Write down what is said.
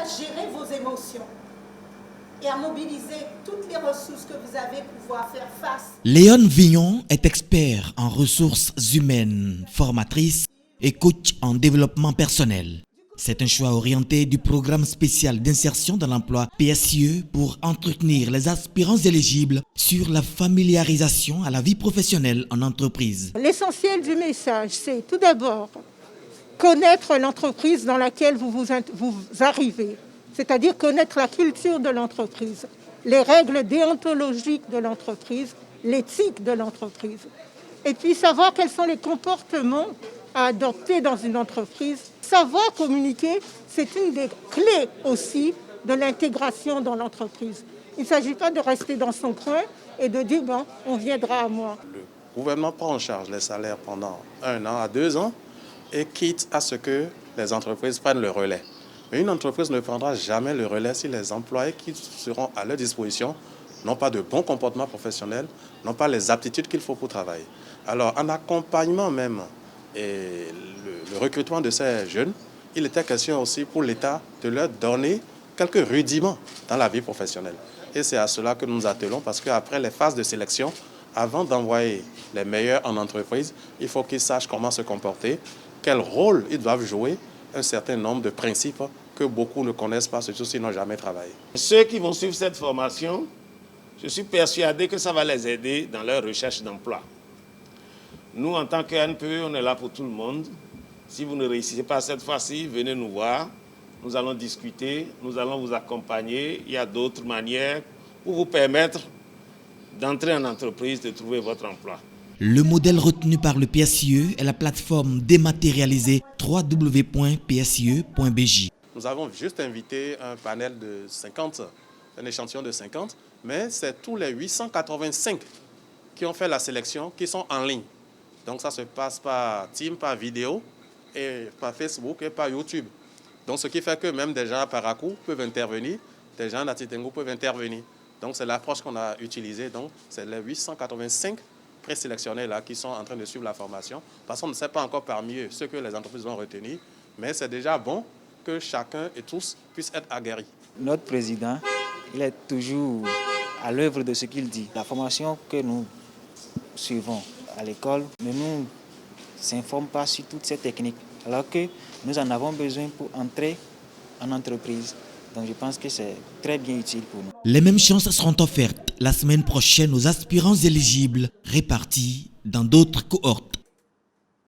à gérer vos émotions et à mobiliser toutes les ressources que vous avez pour pouvoir faire face. Léon Vignon est expert en ressources humaines, formatrice et coach en développement personnel. C'est un choix orienté du programme spécial d'insertion dans l'emploi PSIE pour entretenir les aspirants éligibles sur la familiarisation à la vie professionnelle en entreprise. L'essentiel du message, c'est tout d'abord connaître l'entreprise dans laquelle vous arrivez, c'est-à-dire connaître la culture de l'entreprise, les règles déontologiques de l'entreprise, l'éthique de l'entreprise, et puis savoir quels sont les comportements à adopter dans une entreprise. Savoir communiquer, c'est une des clés aussi de l'intégration dans l'entreprise. Il ne s'agit pas de rester dans son coin et de dire bon, on viendra à moi. Le gouvernement prend en charge les salaires pendant 1 an à 2 ans et quitte à ce que les entreprises prennent le relais. Mais une entreprise ne prendra jamais le relais si les employés qui seront à leur disposition n'ont pas de bons comportements professionnels, n'ont pas les aptitudes qu'il faut pour travailler. Alors, en accompagnement même et le recrutement de ces jeunes, il était question aussi pour l'État de leur donner quelques rudiments dans la vie professionnelle. Et c'est à cela que nous nous attelons, parce qu'après les phases de sélection, avant d'envoyer les meilleurs en entreprise, il faut qu'ils sachent comment se comporter, quel rôle ils doivent jouer, un certain nombre de principes que beaucoup ne connaissent pas, surtout s'ils n'ont jamais travaillé. Ceux qui vont suivre cette formation, je suis persuadé que ça va les aider dans leur recherche d'emploi. Nous, en tant qu'ANPE, on est là pour tout le monde. Si vous ne réussissez pas cette fois-ci, venez nous voir. Nous allons discuter, nous allons vous accompagner. Il y a d'autres manières pour vous permettre d'entrer en entreprise, de trouver votre emploi. Le modèle retenu par le PSIE est la plateforme dématérialisée www.psie.bj. Nous avons juste invité un panel de 50, un échantillon de 50, mais c'est tous les 885 qui ont fait la sélection qui sont en ligne. Donc ça se passe par Teams, par vidéo, et par Facebook et par YouTube. Donc ce qui fait que même des gens à Parakou peuvent intervenir, des gens à Titengo peuvent intervenir. Donc c'est l'approche qu'on a utilisée. Donc c'est les 885 présélectionnés là qui sont en train de suivre la formation. Parce qu'on ne sait pas encore parmi eux ce que les entreprises vont retenir, mais c'est déjà bon que chacun et tous puissent être aguerris. Notre président, il est toujours à l'œuvre de ce qu'il dit. La formation que nous suivons à l'école ne nous informe pas sur toutes ces techniques, alors que nous en avons besoin pour entrer en entreprise. Donc je pense que c'est très bien utile pour nous. Les mêmes chances seront offertes la semaine prochaine aux aspirants éligibles répartis dans d'autres cohortes.